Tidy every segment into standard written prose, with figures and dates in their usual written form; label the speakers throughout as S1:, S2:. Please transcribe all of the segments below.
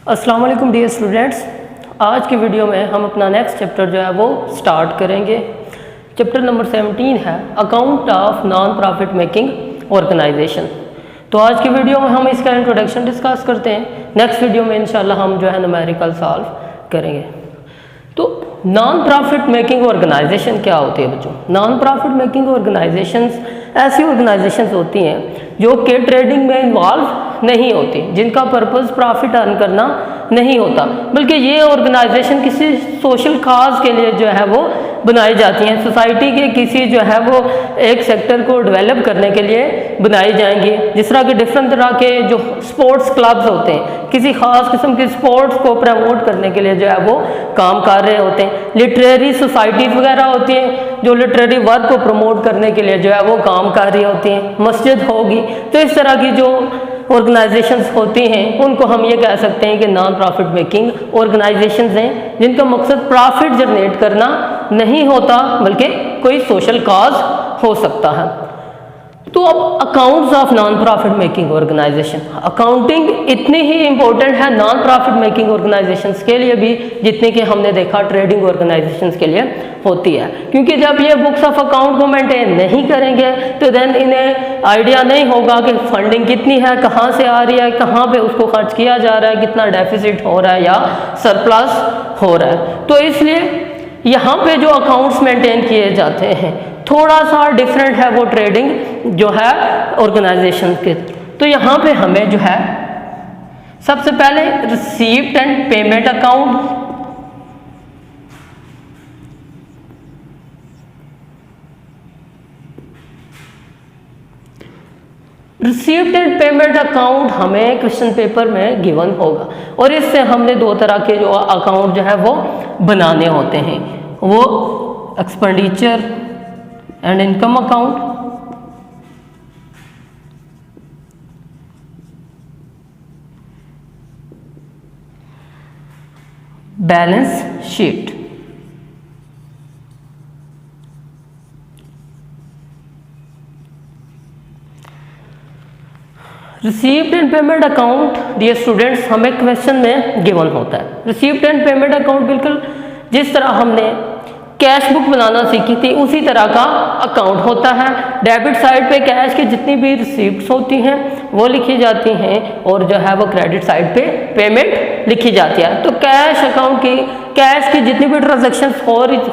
S1: अस्सलाम वालेकुम dear students. आज की वीडियो में हम अपना नेक्स्ट चैप्टर जो है वो स्टार्ट करेंगे। चैप्टर नंबर 17 है account of non profit making organisation. तो आज की वीडियो में हम इसका इंट्रोडक्शन डिस्कस करते हैं। नेक्स्ट वीडियो में इंशाल्लाह हम जो है न्यूमेरिकल सॉल्व करेंगे। तो नॉन प्रॉफिट मेकिंग ऑर्गेनाइजेशन क्या होती है बच्चों? नॉन प्रॉफिट मेकिंग ऑर्गेनाइजेशंस ऐसी ऑर्गेनाइजेशंस होती हैं जो कि ट्रेडिंग में इन्वॉल्व नहीं होती, जिनका पर्पस प्रॉफिट अर्न करना नहीं होता, बल्कि ये ऑर्गेनाइजेशन किसी सोशल काज के लिए जो है वो बनाई जाती हैं। सोसाइटी के किसी जो है वो एक सेक्टर को डेवलप करने के लिए बनाई जाएंगी। जिस तरह के डिफरेंट तरह के जो स्पोर्ट्स क्लब्स होते हैं, किसी खास किस्म के स्पोर्ट्स को प्रमोट करने के लिए जो है वो काम कर रहे होते हैं। लिटरेरी सोसाइटीज़ वगैरह होती हैं जो लिटरेरी वर्क को प्रमोट करने के लिए जो है वो काम कर रही होती हैं। मस्जिद होगी। तो इस तरह की जो ऑर्गेनाइजेशंस होती हैं उनको हम ये कह सकते हैं कि नॉन प्रॉफिट मेकिंग ऑर्गेनाइजेशंस हैं, जिनका मकसद प्रॉफिट जनरेट करना नहीं होता बल्कि कोई सोशल काज हो सकता है। तो अब accounts of non profit making organisation, accounting इतनी ही इम्पोर्टेंट है नॉन प्रॉफिट मेकिंग ऑर्गेनाइजेशंस के लिए भी जितनी कि हमने देखा ट्रेडिंग ऑर्गेनाइजेशंस के लिए होती है। क्योंकि जब ये बुक्स ऑफ अकाउंट को मेंटेन नहीं करेंगे तो देन इन्हें आइडिया नहीं होगा कि फंडिंग कितनी है, कहाँ से आ रही है, कहाँ पे उसको खर्च किया जा रहा है, कितना डेफिसिट हो रहा है या सरप्लस हो रहा है। तो इसलिए यहाँ पे जो अकाउंट्स मेंटेन किए जाते हैं थोड़ा सा डिफरेंट है वो ट्रेडिंग जो है ऑर्गेनाइजेशन के। तो यहाँ पे हमें जो है सबसे पहले received and payment account, received and payment account हमें क्वेश्चन पेपर में गिवन होगा और इससे हमने दो तरह के जो अकाउंट जो है वो बनाने होते हैं, वो expenditure and income account, balance sheet. Received and payment account dear students हमें क्वेश्चन में गिवन होता है। रिसीव्ड एंड पेमेंट अकाउंट बिल्कुल जिस तरह हमने कैश बुक बनाना सीखी थी उसी तरह का अकाउंट होता है। डेबिट साइड पे कैश की जितनी भी रिसीप्ट्स होती हैं वो लिखी जाती हैं और जो है वो क्रेडिट साइड पे पेमेंट लिखी जाती है। तो कैश अकाउंट की कैश की जितनी भी ट्रांजैक्शंस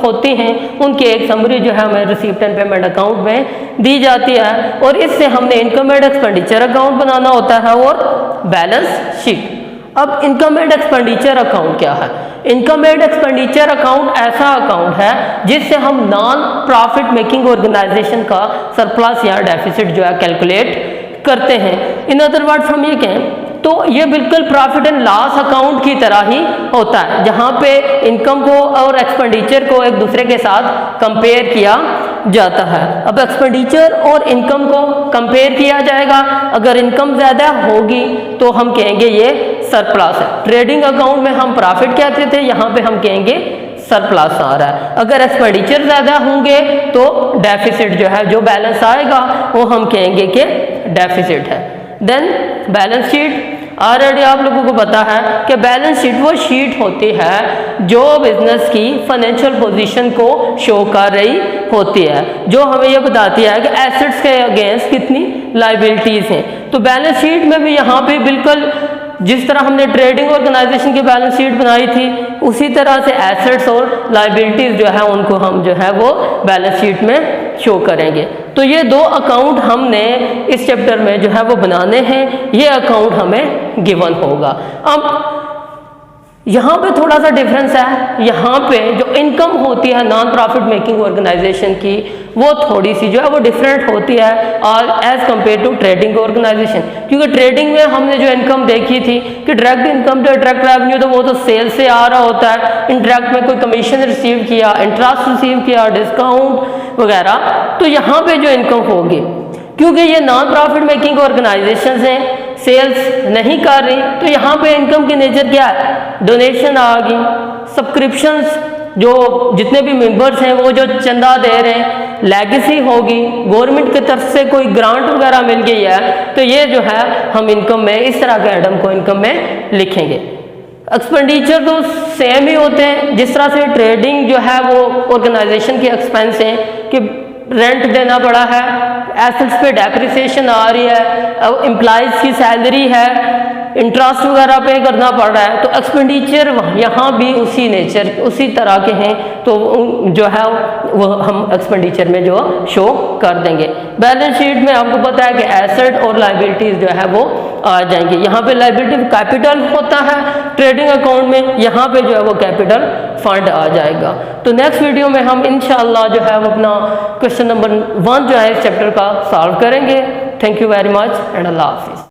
S1: होती हैं उनकी एक समरी जो है हमें रिसीप्ट एंड पेमेंट अकाउंट में दी जाती है और इससे हमने इनकम एंड एक्सपेंडिचर अकाउंट बनाना होता है और बैलेंस शीट। अब इनकम एंड एक्सपेंडिचर अकाउंट क्या है? इनकम एंड एक्सपेंडिचर अकाउंट ऐसा अकाउंट है जिससे हम नॉन प्रॉफिट मेकिंग ऑर्गेनाइजेशन का सरप्लस या डेफिसिट जो है कैलकुलेट करते हैं। इन अदर वर्ड्स हम ये कहें तो ये बिल्कुल प्रॉफिट एंड लॉस अकाउंट की तरह ही होता है, जहाँ पे इनकम को और एक्सपेंडिचर को एक दूसरे के साथ कंपेयर किया जाता है। अब एक्सपेंडिचर और इनकम को कंपेयर किया जाएगा, अगर इनकम ज़्यादा होगी तो हम कहेंगे ये सरप्लस है। ट्रेडिंग अकाउंट में हम प्रॉफिट कहते थे, यहाँ पे हम कहेंगे सरप्लस आ रहा है। अगर एक्सपेंडिचर ज़्यादा होंगे तो डेफिसिट जो है, जो बैलेंस आएगा वो हम कहेंगे कि डेफिसिट है। देन बैलेंस शीट, ऑलरेडी आप लोगों को पता है कि बैलेंस शीट वो शीट होती है जो बिजनेस की फाइनेंशियल पोजीशन को शो कर रही होती है, जो हमें ये बताती है कि एसेट्स के अगेंस्ट कितनी लायबिलिटीज़ हैं। तो बैलेंस शीट में भी यहाँ पे बिल्कुल जिस तरह हमने ट्रेडिंग ऑर्गेनाइजेशन की बैलेंस शीट बनाई थी उसी तरह से एसेट्स और लायबिलिटीज़ जो है उनको हम जो है वो बैलेंस शीट में शो करेंगे। तो ये दो अकाउंट हमने इस चैप्टर में जो है वो बनाने हैं, ये अकाउंट हमें गिवन होगा। अब यहाँ पे थोड़ा सा डिफरेंस है, यहाँ पे जो इनकम होती है नॉन प्रॉफिट मेकिंग ऑर्गेनाइजेशन की वो थोड़ी सी जो है वो डिफरेंट होती है और as compare to trading organisation. क्योंकि ट्रेडिंग में हमने जो इनकम देखी थी कि डायरेक्ट इनकम जो डायरेक्ट रेवेन्यू तो वो तो सेल से आ रहा होता है, इनडायरेक्ट में कोई कमीशन रिसीव किया, इंटरेस्ट रिसीव किया, डिस्काउंट वगैरह। तो यहाँ पे जो इनकम होगी, क्योंकि ये नॉन प्रॉफिट मेकिंग ऑर्गेनाइजेशन हैं, सेल्स नहीं कर रही, तो यहाँ पे इनकम की नेचर क्या है? डोनेशन आ गई, सब्सक्रिप्शंस जो जितने भी मेंबर्स हैं वो जो चंदा दे रहे हैं, लेगेसी होगी, गवर्नमेंट की तरफ से कोई ग्रांट वगैरह मिल गई है, तो ये जो है हम इनकम में इस तरह के आइटम को इनकम में लिखेंगे। एक्सपेंडिचर तो सेम ही होते हैं, जिस तरह से ट्रेडिंग जो है वो ऑर्गेनाइजेशन के एक्सपेंस हैं कि रेंट देना पड़ा है, एसेट्स पे डेप्रिसिएशन आ रही है, एम्प्लॉइज़ की सैलरी है, इंटरेस्ट वगैरह पे करना पड़ रहा है, तो एक्सपेंडिचर यहाँ भी उसी नेचर उसी तरह के हैं, तो जो है वो हम एक्सपेंडिचर में जो शो कर देंगे। बैलेंस शीट में आपको पता है कि एसेट और लायबिलिटीज़ जो है वो आ जाएंगे। यहाँ पे लायबिलिटी कैपिटल होता है ट्रेडिंग अकाउंट में, यहाँ पे जो है वो कैपिटल फंड आ जाएगा। तो नेक्स्ट वीडियो में हम इंशाल्लाह जो है वो अपना क्वेश्चन नंबर 1 जो है इस चैप्टर का सॉल्व करेंगे। Thank you very much and अल्लाह हाफिज़।